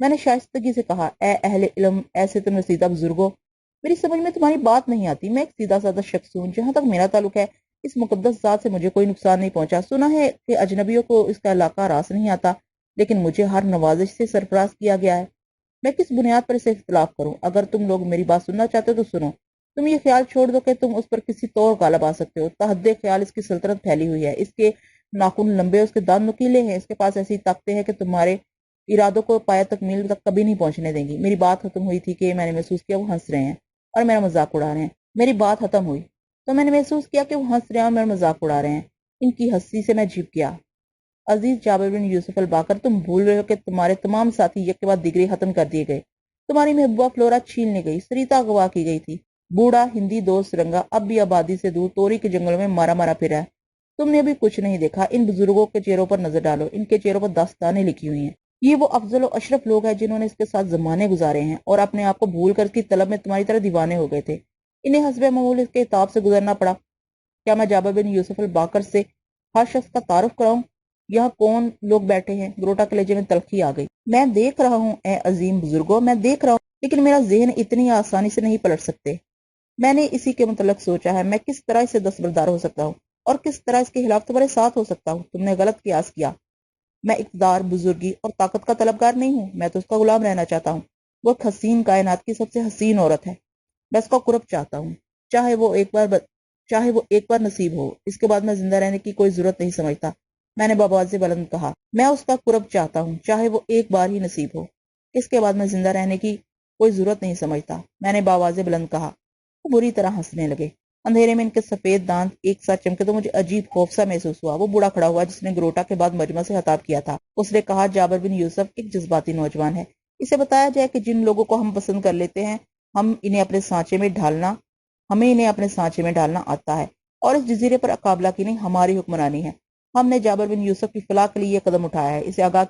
میں نے شائستگی سے کہا، اے اہل علم، ایسے تم رسیدہ بزرگوں، میری سمجھ میں تمہاری بات نہیں آتی۔ میں ایک سیدھا سادہ شخص ہوں، جہاں تک میرا تعلق ہے اس مقدس ذات سے مجھے کوئی نقصان نہیں پہنچا۔ سنا ہے کہ اجنبیوں کو اس کا علاقہ راس نہیں آتا، لیکن مجھے ہر نوازش سے سرفراز کیا گیا ہے۔ میں کس بنیاد پر اسے اختلاف کروں؟ اگر تم لوگ میری بات سننا چاہتے ہو تو سنو۔ تم یہ خیال چھوڑ دو کہ تم اس پر کسی طور غالب آ سکتے ہو۔ تحد خیال اس کی سلطنت پھیلی ہوئی ہے، اس کے ناخن لمبے، اس کے دانت نکیلے ہیں، اس کے پاس ایسی طاقتیں ہیں کہ تمہارے ارادوں کو پایہ تکمیل تک کبھی نہیں پہنچنے دیں گی۔ میری بات ختم ہوئی تھی کہ میں نے محسوس کیا وہ ہنس رہے ہیں اور میرا مذاق اڑا رہے ہیں۔ میری بات ختم ہوئی تو میں نے محسوس کیا کہ وہ ہنس رہے ہیں اور میرا مذاق اڑا رہے ہیں۔ ان کی ہنسی سے میں جھپ گیا۔ عزیز جابر بن یوسف الباقر، تم بھول رہے ہو کہ تمہارے تمام ساتھی یک کے بعد دیگری ختم کر دیے گئے۔ تمہاری محبوبہ فلورا چھین لی گئی، سریتا اغوا کی گئی تھی، بوڑھا ہندی دوست رنگا اب بھی آبادی سے دور توری کے جنگلوں میں مارا مارا پھرا ہے۔ تم نے ابھی کچھ نہیں دیکھا۔ ان بزرگوں کے چہروں پر نظر ڈالو، ان کے چہروں پر داستانیں لکھی ہوئی ہیں۔ یہ وہ افضل و اشرف لوگ ہیں جنہوں نے اس کے ساتھ زمانے گزارے ہیں اور اپنے آپ کو بھول کر اس کی طلب میں تمہاری طرح دیوانے ہو گئے تھے۔ انہیں حسب معمول اس کے اتاب سے گزرنا پڑا۔ کیا میں جابر بن یوسف الباقر سے ہر شخص کا تعارف کراؤں؟ یہاں کون لوگ بیٹھے ہیں؟ گروٹا کے لہجے میں تلخی آ گئی۔ میں دیکھ رہا ہوں اے عظیم بزرگوں، میں دیکھ رہا ہوں، لیکن میرا ذہن اتنی آسانی سے نہیں پلٹ سکتے۔ میں نے اسی کے متعلق سوچا ہے، میں کس طرح اسے دستبردار ہو سکتا ہوں اور کس طرح اس کے خلاف تمہارے ساتھ ہو سکتا ہوں۔ تم نے غلط قیاس کیا۔ میں اقتدار، بزرگی اور طاقت کا طلبگار نہیں ہوں، میں تو اس کا غلام رہنا چاہتا ہوں۔ وہ ایک حسین، کائنات کی سب سے حسین عورت ہے، میں اس کا قرب چاہتا ہوں، چاہے وہ ایک بار نصیب ہو، اس کے بعد میں زندہ رہنے کی کوئی ضرورت نہیں سمجھتا۔ میں نے بآواز بلند کہا، میں اس کا قرب چاہتا ہوں، چاہے وہ ایک بار ہی نصیب ہو، اس کے بعد میں زندہ رہنے کی کوئی ضرورت نہیں سمجھتا۔ میں نے بآواز بلند کہا۔ وہ بری طرح ہنسنے لگے۔ اندھیرے میں ان کے سفید دانت ایک ساتھ چمکے تو مجھے عجیب خوف سا محسوس ہوا۔ وہ بوڑھا کھڑا ہوا جس نے گروٹا کے بعد مجمع سے خطاب کیا تھا۔ اس نے کہا، جابر بن یوسف ایک جذباتی نوجوان ہے۔ اسے بتایا جائے کہ جن لوگوں کو ہم پسند کر لیتے ہیں ہمیں انہیں اپنے سانچے میں ڈالنا آتا ہے، اور اس جزیرے پر اقابلہ کی نہیں ہماری حکمرانی ہے۔ ہم نے جابر بن یوسف کی فلاح کے لیے یہ قدم اٹھایا ہے۔ اسے آگاہ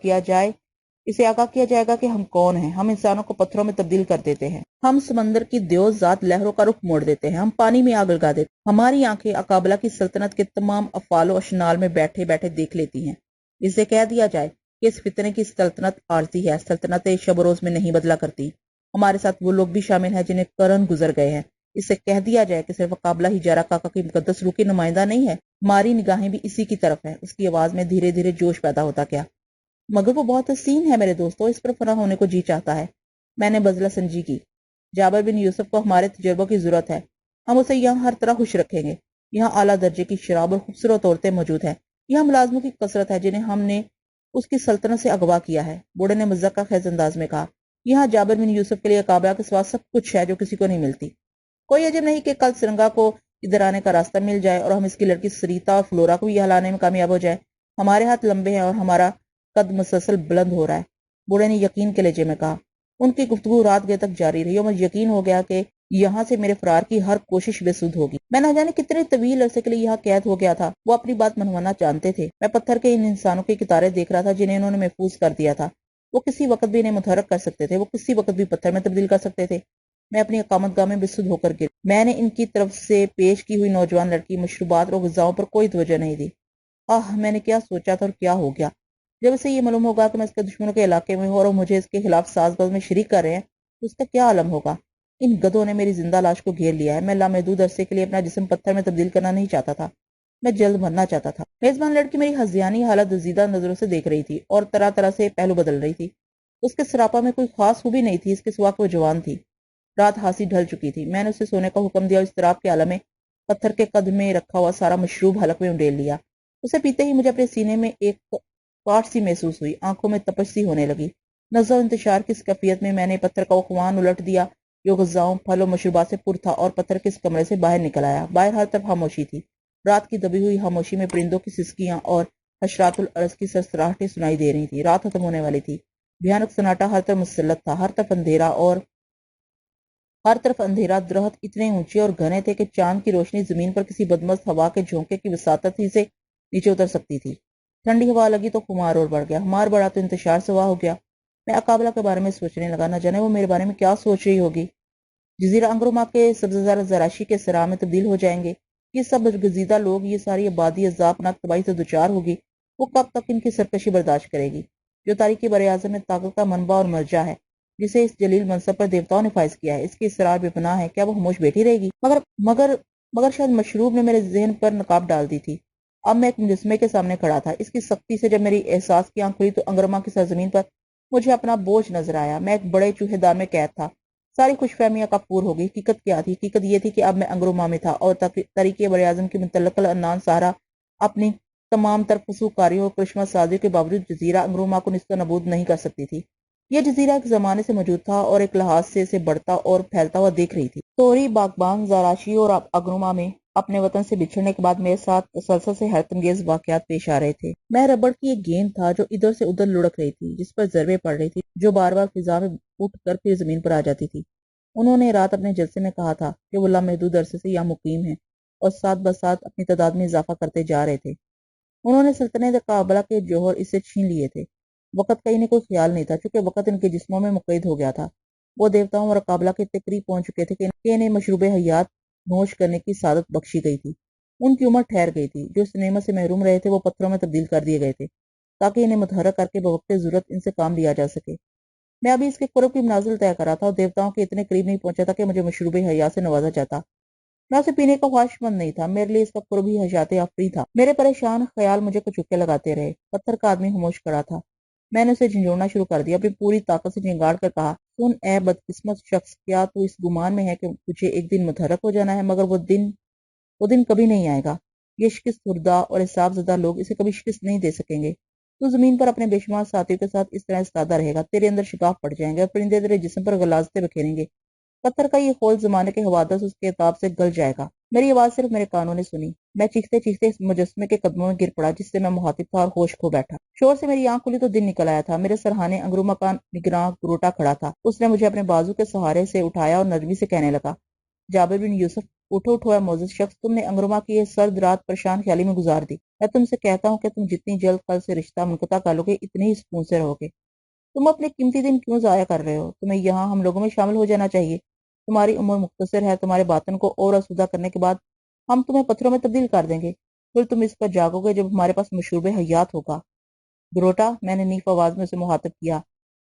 کیا جائے گا کہ ہم کون ہیں۔ ہم انسانوں کو پتھروں میں تبدیل کر دیتے ہیں، ہم سمندر کی دیو ذات لہروں کا رخ موڑ دیتے ہیں، ہم پانی میں آگ لگا دیتے ہیں۔ ہماری آنکھیں اقابلہ کی سلطنت کے تمام افعال و اشنال میں بیٹھے بیٹھے دیکھ لیتی ہیں۔ اسے کہہ دیا جائے کہ اس فتنے کی سلطنت عارضی ہے، سلطنت شب و روز میں نہیں بدلا کرتی۔ ہمارے ساتھ وہ لوگ بھی شامل ہیں جنہیں قرن گزر گئے ہیں۔ اسے کہہ دیا جائے کہ صرف اقابلہ ہی جارا کاکا کی مقدس روح کی نمائندہ نہیں ہے، ہماری نگاہیں بھی اسی کی طرف ہیں۔ اس کی آواز میں دھیرے دھیرے جوش پیدا ہوتا گیا۔ مگر وہ بہت حسین ہے میرے دوستو، اس پر فنا ہونے کو جی چاہتا ہے۔ میں نے بزلہ سنجی کی۔ جابر بن یوسف کو ہمارے تجربوں کی ضرورت ہے، ہم اسے یہاں ہر طرح خوش رکھیں گے۔ یہاں اعلیٰ درجے کی شراب اور خوبصورت عورتیں موجود ہیں، یہاں ملازموں کی کثرت ہے جنہیں ہم نے اس کی سلطنت سے اغوا کیا ہے۔ بوڑھے نے مزاح کا خیز انداز میں کہا، یہاں جابر بن یوسف کے لیے اقابلہ کے سوا سب کچھ ہے جو کسی کو نہیں ملتی۔ کوئی عجب نہیں کہ کل سرنگا کو ادھر آنے کا راستہ مل جائے اور ہم اس کی لڑکی سریتا اور فلورا کو یہ ہلانے میں کامیاب ہو جائے۔ ہمارے ہاتھ لمبے ہیں اور ہمارا قد مسلسل بلند ہو رہا ہے، بوڑھے نے یقین کے لہجے میں کہا۔ ان کی گفتگو رات گئے تک جاری رہی اور مجھے یقین ہو گیا کہ یہاں سے میرے فرار کی ہر کوشش بے سود ہوگی۔ میں نہ جانے کتنے طویل عرصے کے لیے یہاں قید ہو گیا تھا۔ وہ اپنی بات منوانا جانتے تھے۔ میں پتھر کے ان انسانوں کی قطاریں دیکھ رہا تھا جنہیں انہوں نے محفوظ کر دیا تھا۔ وہ کسی وقت بھی انہیں متحرک کر سکتے تھے، وہ کسی وقت بھی پتھر میں تبدیل کر سکتے تھے۔ میں اپنی اقامت گاہ میں بے سود ہو کر گر۔ میں نے ان کی طرف سے پیش کی ہوئی نوجوان لڑکی، مشروبات اور غذاؤں پر کوئی توجہ نہیں دی۔ میں نے کیا سوچا تھا اور کیا ہو گیا؟ جب اسے یہ معلوم ہوگا کہ میں اس کے دشمنوں کے علاقے میں ہوں اور مجھے اس کے خلاف ساز باز میں شریک کر رہے ہیں تو اس کا کیا عالم ہوگا؟ ان گدھوں نے میری زندہ لاش کو گھیر لیا ہے۔ میں لامحدود عرصے کے لیے اپنا جسم پتھر میں تبدیل کرنا نہیں چاہتا تھا، میں جلد مرنا چاہتا تھا۔ میزبان لڑکی میری ہذیانی حالت دزیدہ نظروں سے دیکھ رہی تھی اور طرح طرح سے پہلو بدل رہی تھی۔ اس کے سراپا میں کوئی خاص خوبی نہیں تھی، اس کے سوا کہ وہ جوان تھی۔ رات ہاسی ڈھل چکی تھی۔ میں نے اسے سونے کا حکم دیا اور اضطراب کے عالم میں پتھر کے قد میں رکھا ہوا سارا مشروب حلق میں انڈیل لیا۔ اسے پیتے ہی مجھے اپنے سینے میں ایک کاٹ سی محسوس ہوئی، آنکھوں میں تپش سی ہونے لگی۔ نزع و انتشار کی اس کیفیت میں نے پتھر کا وہ خوان الٹ دیا جو غذاؤں، پھل و مشروبات سے پر تھا اور پتھر کے اس کمرے سے باہر نکل آیا۔ باہر ہر طرف خاموشی تھی۔ رات کی دبی ہوئی خاموشی میں پرندوں کی سسکیاں اور حشرات الارض کی سرسراہٹیں سنائی دے رہی تھی۔ رات ختم ہونے والی تھی۔ بھیانک سناٹا ہر طرف مسلط تھا، ہر طرف اندھیرا، درخت اتنے اونچے اور گھنے تھے کہ چاند کی روشنی زمین پر کسی بدمست ہوا کے جھونکے کی وساطت ہی سے نیچے اتر سکتی تھی۔ ٹھنڈی ہوا لگی تو خمار اور بڑھ گیا، خمار بڑھا تو انتشار سوا ہو گیا۔ میں اقابلہ کے بارے میں سوچنے لگا، نہ جانے وہ میرے بارے میں کیا سوچ رہی ہوگی۔ جزیرہ انگروما کے سبززار زراشی کے سراہ میں تبدیل ہو جائیں گے یہ سب برگزیدہ لوگ، یہ ساری آبادی عذاب ناک تباہی سے دوچار ہوگی۔ وہ کب تک ان کی سرکشی برداشت کرے گی؟ جو تاریخی براعظم میں طاقت کا منبع اور مرجع ہے، جسے اس جلیل منصب پر دیوتاؤں نے فائز کیا ہے، اس کی اسرار بے پناہ ہے، کیا وہ خاموش بیٹھی رہے گی؟ مگر مگر شاید مشروب نے میرے ذہن پر نقاب ڈال دی تھی۔ اب میں ایک مجسمے کے سامنے کھڑا تھا۔ اس کی سختی سے جب میری احساس کی آنکھ کھلی تو انگرما کی سرزمین پر مجھے اپنا بوجھ نظر آیا۔ میں ایک بڑے چوہے دار میں قید تھا۔ ساری خوش فہمیاں کب پور ہو گئی۔ حقیقت کیا تھی؟ حقیقت یہ تھی کہ اب میں انگروما میں تھا اور تاریخ براعظم کی متعلق العنان سہارا اپنی تمام تر فسوقاریوں اور کرشمہ سازیوں کے باوجود جزیرہ انگروما کو نیست و نابود نہیں کر سکتی تھی۔ یہ جزیرہ ایک زمانے سے موجود تھا اور ایک لحاظ سے اسے بڑھتا اور پھیلتا ہوا دیکھ رہی تھی۔ توری، باغبان، زاراشی اور انگروما میں اپنے وطن سے بچھڑنے کے بعد میرے ساتھ تسلسل سے حیرت انگیز واقعات پیش آ رہے تھے۔ میں ربڑ کی ایک گیند تھا جو ادھر سے ادھر لڑک رہی تھی، جس پر ضربیں پڑ رہی تھی، جو بار بار فضا میں اٹھ کر پھر زمین پر آ جاتی تھی۔ انہوں نے رات اپنے جلسے میں کہا تھا کہ وہ لامحدود عرصے سے یہاں مقیم ہیں اور ساتھ بساتھ اپنی تعداد میں اضافہ کرتے جا رہے تھے۔ انہوں نے سلطنت قابلہ کے جوہر اس سے چھین لیے تھے۔ وقت کا انہیں کوئی خیال نہیں تھا، چونکہ وقت ان کے جسموں میں مقید ہو گیا تھا۔ وہ دیوتاؤں اور قابلہ کے اتنے قریب پہنچ چکے تھے کہ انہیں مشروب حیات نوش کرنے کی سعادت بخشی گئی تھی۔ ان کی عمر ٹھہر گئی تھی۔ جو اس نعمت سے محروم رہے تھے وہ پتھروں میں تبدیل کر دیے گئے تھے تاکہ انہیں متحرک کر کے بوقت ضرورت ان سے کام لیا جا سکے۔ میں ابھی اس کے قرب کی منازل طے کرا تھا اور دیوتاؤں کے اتنے قریب نہیں پہنچا تھا کہ مجھے مشروب حیات سے نوازا جاتا۔ میں اسے پینے کا خواہش مند نہیں تھا، میرے لیے اس کا قرب ہی حیات افریح تھا۔ میرے پریشان خیال مجھے کچوکے لگاتے رہے۔ پتھر کا آدمی خاموش کھڑا تھا۔ میں نے اسے جھنجھوڑنا شروع کر دیا، اپنی پوری طاقت سے جھنگاڑ کر کہا، سن اے بدقسمت شخص، کیا تو اس گمان میں ہے کہ تجھے ایک دن متحرک ہو جانا ہے؟ مگر وہ دن کبھی نہیں آئے گا۔ یہ شکست خوردہ اور حساب زدہ لوگ اسے کبھی شکست نہیں دے سکیں گے۔ تو زمین پر اپنے بے شمار ساتھیوں کے ساتھ اس طرح استادہ رہے گا، تیرے اندر شگاف پڑ جائیں گے اور پرندے تیرے جسم پر غلازتیں بکھیریں گے۔ پتھر کا یہ خول زمانے کے حوادث اس کے عتاب سے گل جائے گا۔ میری آواز صرف میرے کانوں نے سنی۔ میں چیختے چیختے اس مجسمے کے قدموں میں گر پڑا جس سے میں مخاطب تھا اور ہوش کھو بیٹھا۔ شور سے میری آنکھ کھلی تو دن نکل آیا تھا۔ میرے سرہانے انگروما کا نگراں گروٹا کھڑا تھا۔ اس نے مجھے اپنے بازو کے سہارے سے اٹھایا اور نرمی سے کہنے لگا، جابر بن یوسف، اٹھو اٹھو اے معزز شخص، تم نے انگروما کی یہ سرد رات پریشان خیالی میں گزار دی۔ میں تم سے کہتا ہوں کہ تم جتنی جلد کل سے رشتہ منقطع کر لو گے اتنے ہی سکون سے رہو گے۔ تم اپنے قیمتی دن کیوں ضائع کر رہے ہو؟ تمہیں یہاں ہم لوگوں میں شامل ہو جانا چاہیے۔ تمہاری عمر مختصر ہے، تمہارے باطن کو اور آسودہ کرنے کے بعد ہم تمہیں پتھروں میں تبدیل کر دیں گے۔ پھر تم اس پر جاگو گے جب ہمارے پاس مشروب حیات ہوگا۔ گروٹا، میں نے نیف آواز میں اسے مخاطب کیا،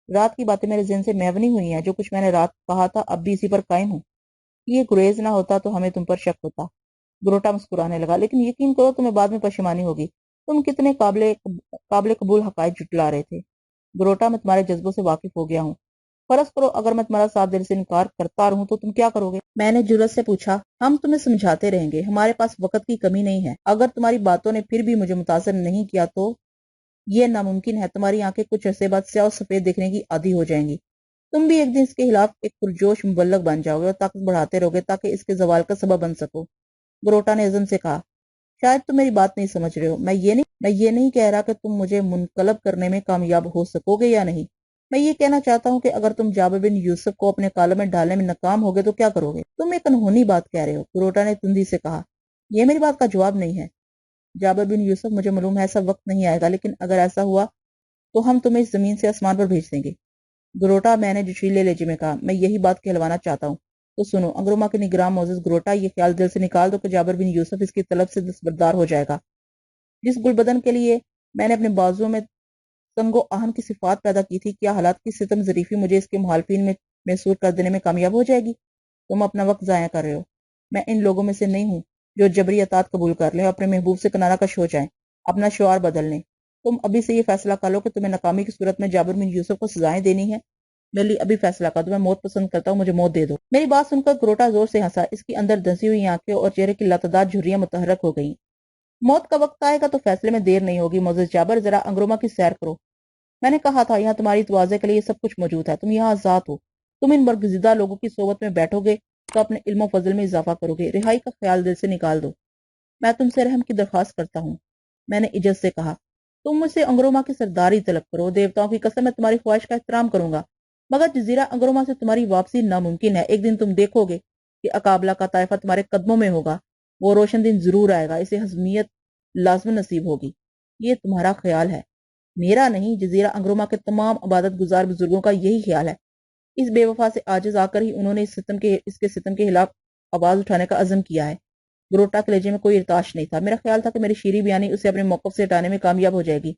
رات کی باتیں میرے ذہن سے محو نہیں ہوئی ہیں۔ جو کچھ میں نے رات کہا تھا اب بھی اسی پر قائم ہوں۔ یہ گریز نہ ہوتا تو ہمیں تم پر شک ہوتا۔ گروٹا مسکرانے لگا، لیکن یقین کرو تمہیں بعد میں پشیمانی ہوگی۔ تم کتنے قابل قبول حقائق جھٹلا رہے تھے۔ گروٹا، میں تمہارے جذبوں سے واقف ہو گیا ہوں۔ فرض کرو اگر میں تمہارا ساتھ دل سے انکار کرتا رہوں تو تم کیا کرو گے؟ میں نے جرأت سے پوچھا۔ ہم تمہیں سمجھاتے رہیں گے، ہمارے پاس وقت کی کمی نہیں ہے۔ اگر تمہاری باتوں نے پھر بھی مجھے متاثر نہیں کیا تو یہ ناممکن ہے، تمہاری آنکھیں کچھ عرصے بعد سیاہ و سفید دیکھنے کی عادی ہو جائیں گی۔ تم بھی ایک دن اس کے خلاف ایک پرجوش مبلغ بن جاؤ گے اور طاقت بڑھاتے رہو گے تاکہ اس کے زوال کا سبب بن سکو۔ گروٹا نے عزم سے کہا، شاید تم میری بات نہیں سمجھ رہے ہو۔ میں یہ نہیں کہہ رہا کہ تم مجھے منقلب کرنے میں کامیاب ہو سکو گے یا نہیں۔ میں یہ کہنا چاہتا ہوں کہ اگر تم جابر بن یوسف کو اپنے کالم میں ڈالنے میں ناکام ہوگے تو کیا کرو گے؟ تم ایک انہونی بات کہہ رہے ہو، گروٹا نے تندی سے کہا۔ یہ میری بات کا جواب نہیں ہے جابر بن یوسف، مجھے معلوم ہے ایسا وقت نہیں آئے گا، لیکن اگر ایسا ہوا تو ہم تمہیں اس زمین سے آسمان پر بھیج دیں گے۔ گروٹا، میں نے جوشیلے لہجے میں کہا، میں یہی بات کہلوانا چاہتا ہوں۔ تو سنو انگروما کے نگراں معزز گروٹا، یہ خیال دل سے نکال دو کہ جابر بن یوسف اس کی طلب سے دستبردار ہو جائے گا۔ جس گلبدن کے لیے میں نے اپنے بازوؤں میں سنگ و آہن کی صفات پیدا کی تھی، کیا حالات کی ستم ظریفی مجھے اس کے مخالفین میں محصور کر دینے میں کامیاب ہو جائے گی؟ تم اپنا وقت ضائع کر رہے ہو۔ میں ان لوگوں میں سے نہیں ہوں جو جبری اطاعت قبول کر لیں اور اپنے محبوب سے کنارہ کش ہو جائیں، اپنا شعار بدل لیں۔ تم ابھی سے یہ فیصلہ کر لو کہ تمہیں ناکامی کی صورت میں جابر بن یوسف کو سزائیں دینی ہے۔ میرے لیے ابھی فیصلہ کر دو، میں موت پسند کرتا ہوں، مجھے موت دے دو۔ میری بات سن کر گروٹا زور سے ہنسا، اس کی اندر دھنسی ہوئی آنکھیں اور چہرے کی لاتعداد جھریاں متحرک ہو گئیں۔ موت کا وقت آئے گا تو فیصلے میں دیر نہیں ہوگی معزز جابر، ذرا انگروما کی سیر کرو۔ میں نے کہا تھا یہاں تمہاری تواضع کے لیے سب کچھ موجود ہے، تم یہاں آزاد ہو۔ تم ان برگزیدہ لوگوں کی صحبت میں بیٹھو گے تو اپنے علم و فضل میں اضافہ کرو گے، رہائی کا خیال دل سے نکال دو۔ میں تم سے رحم کی درخواست کرتا ہوں، میں نے عجز سے کہا۔ تم مجھ سے انگروما کی سرداری طلب کرو، دیوتاؤں کی قسم میں تمہاری خواہش کا احترام کروں گا، مگر جزیرہ انگروما سے تمہاری واپسی ناممکن ہے۔ ایک دن تم دیکھو گے کہ اقابلہ کا طائفہ تمہارے قدموں میں ہوگا، وہ روشن دن ضرور آئے گا، اسے ہضمیت لازم نصیب ہوگی۔ یہ تمہارا خیال ہے، میرا نہیں، جزیرہ انگروما کے تمام عبادت گزار بزرگوں کا یہی خیال ہے۔ اس بے وفا سے عاجز آ کر ہی انہوں نے اس کے ستم کے خلاف آواز اٹھانے کا عزم کیا ہے۔ گروٹا کے لہجے میں کوئی ارتعاش نہیں تھا۔ میرا خیال تھا کہ میری شیریں بیانی اسے اپنے موقف سے ہٹانے میں کامیاب ہو جائے گی۔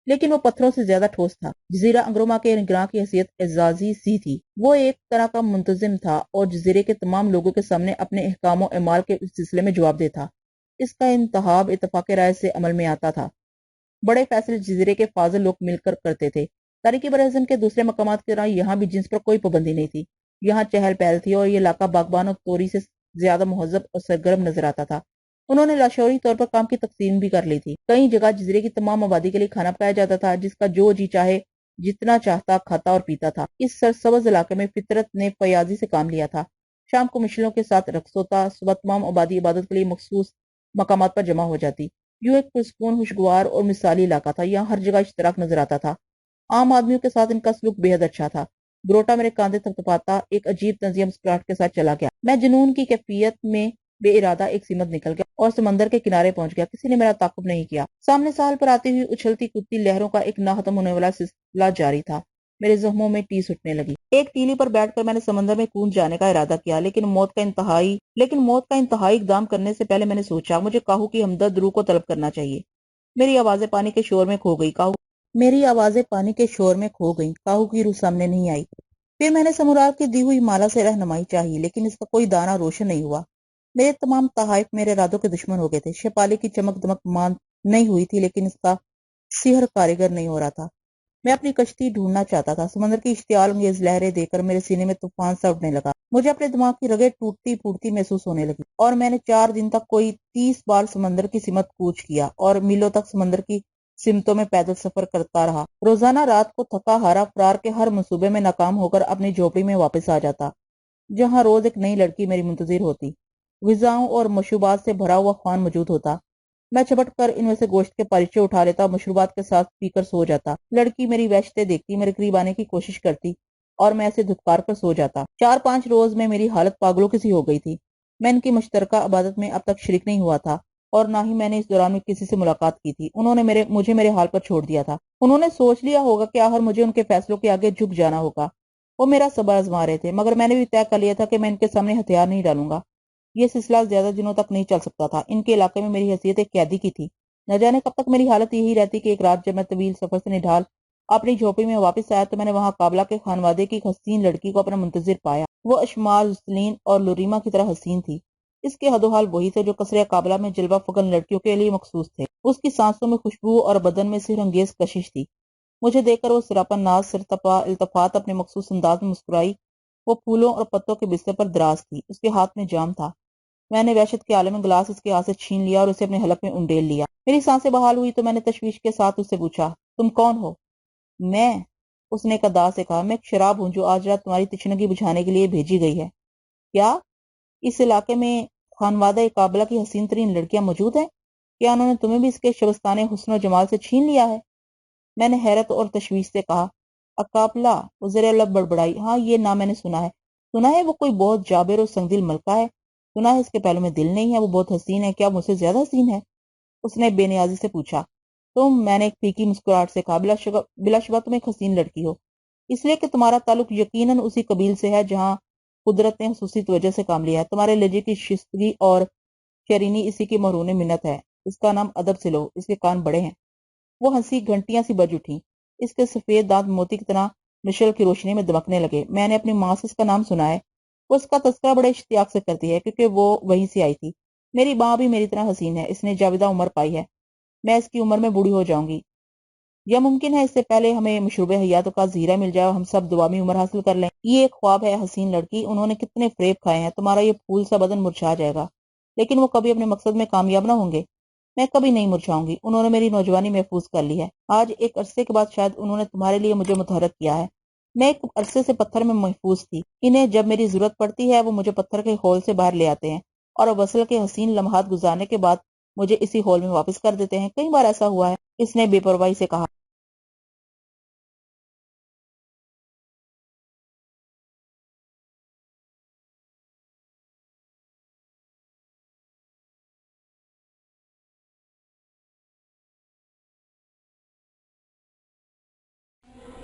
لیکن وہ پتھروں سے زیادہ ٹھوس تھا۔ جزیرہ انگروما کے نگراں کی حیثیت اعزازی سی تھی۔ وہ ایک طرح کا منتظم تھا اور جزیرے کے تمام لوگوں کے سامنے اپنے احکام و اعمال کے سلسلے میں جواب دہ تھا۔ اس کا انتخاب اتفاق رائے سے عمل میں آتا تھا۔ بڑے فیصلے جزیرے کے فاضل لوگ مل کر کرتے تھے۔ تاریخی براعظم کے دوسرے مقامات کی طرح یہاں بھی جنس پر کوئی پابندی نہیں تھی۔ یہاں چہل پہل تھی اور یہ علاقہ باغبان اور توری سے زیادہ مہذب اور سرگرم نظر آتا تھا۔ انہوں نے لاشعوری طور پر کام کی تقسیم بھی کر لی تھی۔ کئی جگہ جزیرے کی تمام آبادی کے لیے کھانا پکایا جاتا تھا، جس کا جو جی چاہے جتنا چاہتا کھاتا اور پیتا تھا۔ اس سرسبز علاقے میں فطرت نے فیاضی سے کام لیا تھا۔ شام کو مشلوں کے ساتھ رقص ہوتا، صبح تمام آبادی عبادت کے لیے مخصوص مقامات پر جمع ہو جاتی۔ یوں ایک پرسکون، خوشگوار اور مثالی علاقہ تھا۔ یہاں ہر جگہ اشتراک نظر آتا تھا۔ عام آدمیوں کے ساتھ ان کا سلوک بے حد اچھا تھا۔ بروٹا میرے کاندھے تھپتھپاتا ایک عجیب طنزیہ مسکراہٹ کے ساتھ چلا گیا۔ میں جنون کی کیفیت میں بے ارادہ ایک سمت نکل گیا اور سمندر کے کنارے پہنچ گیا۔ کسی نے میرا تعاقب نہیں کیا۔ سامنے ساحل پر آتی ہوئی اچھلتی کودتی لہروں کا ایک نہ ختم ہونے والا سلسلہ جاری تھا۔ میرے زخموں میں ٹیس اٹھنے لگی۔ ایک ٹیلی پر بیٹھ کر میں نے سمندر میں کود جانے کا ارادہ کیا، لیکن موت کا انتہائی اقدام کرنے سے پہلے میں نے سوچا مجھے کاہو کی ہمدرد روح کو طلب کرنا چاہیے۔ میری آوازیں پانی کے شور میں کھو گئی۔ کاہو کی روح سامنے نہیں آئی۔ پھر میں نے سمورار کی دی ہوئی مالا سے رہنمائی چاہی، لیکن اس کا کوئی دانہ روشن نہیں ہوا۔ میرے تمام تحائف میرے ارادوں کے دشمن ہو گئے تھے۔ شیپالی کی چمک دمک ماند نہیں ہوئی تھی، لیکن اس کا سحر کارگر نہیں ہو رہا تھا۔ میں اپنی کشتی ڈھونڈنا چاہتا تھا۔ سمندر کی اشتعال انگیز لہریں دیکھ کر میرے سینے میں طوفان سا اٹھنے لگا۔ مجھے اپنے دماغ کی رگیں ٹوٹتی پھوٹتی محسوس ہونے لگی، اور میں نے 4 دن تک کوئی 30 بار سمندر کی سمت کوچ کیا اور میلوں تک سمندر کی سمتوں میں پیدل سفر کرتا رہا۔ روزانہ رات کو تھکا ہارا فرار کے ہر منصوبے میں ناکام ہو کر اپنی جھوپڑی میں واپس آ جاتا، جہاں روز ایک نئی لڑکی میری منتظر ہوتی۔ غذاؤں اور مشروبات سے بھرا ہوا خوان موجود ہوتا۔ میں چھپٹ کر ان میں سے گوشت کے پاریچے اٹھا لیتا اور مشروبات کے ساتھ پی کر سو جاتا۔ لڑکی میری وحشتیں دیکھتی، میرے قریب آنے کی کوشش کرتی اور میں اسے دھتکار کر سو جاتا۔ 4-5 روز میں میری حالت پاگلوں کی سی ہو گئی تھی۔ میں ان کی مشترکہ عبادت میں اب تک شریک نہیں ہوا تھا، اور نہ ہی میں نے اس دوران میں کسی سے ملاقات کی تھی۔ انہوں نے مجھے میرے حال پر چھوڑ دیا تھا۔ انہوں نے سوچ لیا ہوگا کہ آخر مجھے ان کے فیصلوں کے آگے جھک جانا ہوگا۔ وہ میرا صبر آزما رہے تھے، مگر میں نے بھی طے کر لیا تھا کہ میں ان کے سامنے ہتھیار نہیں ڈالوں گا۔ یہ سلسلہ زیادہ دنوں تک نہیں چل سکتا تھا۔ ان کے علاقے میں میری حیثیت ایک قیدی کی تھی۔ نہ جانے کب تک میری حالت یہی رہتی کہ ایک رات جب میں طویل سفر سے نڈھال اپنی جھوپڑی میں واپس آیا تو میں نے وہاں قابلہ کے خانوادے کی ایک حسین لڑکی کو اپنا منتظر پایا۔ وہ اشمار زسلین اور لوریما کی طرح حسین تھی۔ اس کے حد و حال وہی تھے جو قصر قابلہ میں جلوہ فگن لڑکیوں کے لیے مخصوص تھے۔ اس کی سانسوں میں خوشبو اور بدن میں سحر انگیز کشش تھی۔ مجھے دیکھ کر وہ سراپا ناز سرتپا التفات اپنے مخصوص انداز میں مسکرائی۔ وہ پھولوں اور پتوں کے بستر پر دراز تھی۔ اس کے ہاتھ میں جام تھا۔ میں نے وحشت کے عالم میں گلاس اس کے ہاتھ سے چھین لیا اور اسے اپنے حلق میں انڈیل لیا۔ میری سانسیں بحال ہوئی تو میں نے تشویش کے ساتھ اس سے پوچھا، تم کون ہو؟ میں، اس نے ادا سے کہا، میں ایک شراب ہوں جو آج رات تمہاری تشنگی بجھانے کے لیے بھیجی گئی ہے۔ کیا اس علاقے میں خانوادہ قابلہ کی حسین ترین لڑکیاں موجود ہیں؟ کیا انہوں نے تمہیں بھی اس کے شبستان حسن و جمال سے چھین لیا ہے؟ میں نے حیرت اور تشویش سے کہا، اقابلہ؟ وہ زیر لب بڑبڑائی، ہاں یہ نام میں نے سنا ہے۔ سنا ہے وہ کوئی بہت جابر اور سنگدل ملکہ ہے۔ سنا ہے اس کے پہلو میں دل نہیں ہے، وہ بہت حسین ہے۔ کیا مجھ سے زیادہ حسین ہے؟ اس نے بے نیازی سے پوچھا۔ میں نے ایک پھیکی مسکراہٹ سے کہا، بلا شبہ تم ایک حسین لڑکی ہو، اس لیے کہ تمہارا تعلق یقیناً اسی قبیل سے ہے جہاں قدرت نے خصوصی توجہ سے کام لیا ہے۔ تمہارے لہجے کی شائستگی اور شیرینی اسی کی مرہون منت ہے۔ اس کا نام ادب سے لو، اس کے کان بڑے ہیں۔ وہ ہنسی گھنٹیاں سی بج اٹھی۔ اس کے سفید دانت موتی کی طرح مشعل کی روشنی میں دمکنے لگے۔ میں نے اپنی ماں سے اس کا نام سنا ہے۔ وہ اس کا تذکرہ بڑے اشتیاق سے کرتی ہے کیونکہ وہ وہیں سے آئی تھی۔ میری ماں بھی میری طرح حسین ہے، اس نے جاویدہ عمر پائی ہے۔ میں اس کی عمر میں بوڑھی ہو جاؤں گی، یا ممکن ہے اس سے پہلے ہمیں مشروب حیات کا زیرہ مل جائے اور ہم سب دوامی عمر حاصل کر لیں۔ یہ ایک خواب ہے حسین لڑکی، انہوں نے کتنے فریب کھائے ہیں، تمہارا یہ پھول سا بدن مرجھا جائے گا، لیکن وہ کبھی اپنے مقصد میں کامیاب نہ ہوں گے۔ میں کبھی نہیں مرجھاؤں گی، انہوں نے میری نوجوانی محفوظ کر لی ہے۔ آج ایک عرصے کے بعد شاید انہوں نے تمہارے لیے مجھے متحرک کیا ہے۔ میں ایک عرصے سے پتھر میں محفوظ تھی، انہیں جب میری ضرورت پڑتی ہے وہ مجھے پتھر کے ہول سے باہر لے آتے ہیں اور وصل کے حسین لمحات گزارنے کے بعد مجھے اسی ہول میں واپس کر دیتے ہیں۔ کئی بار ایسا ہوا ہے، اس نے بے پرواہی سے کہا۔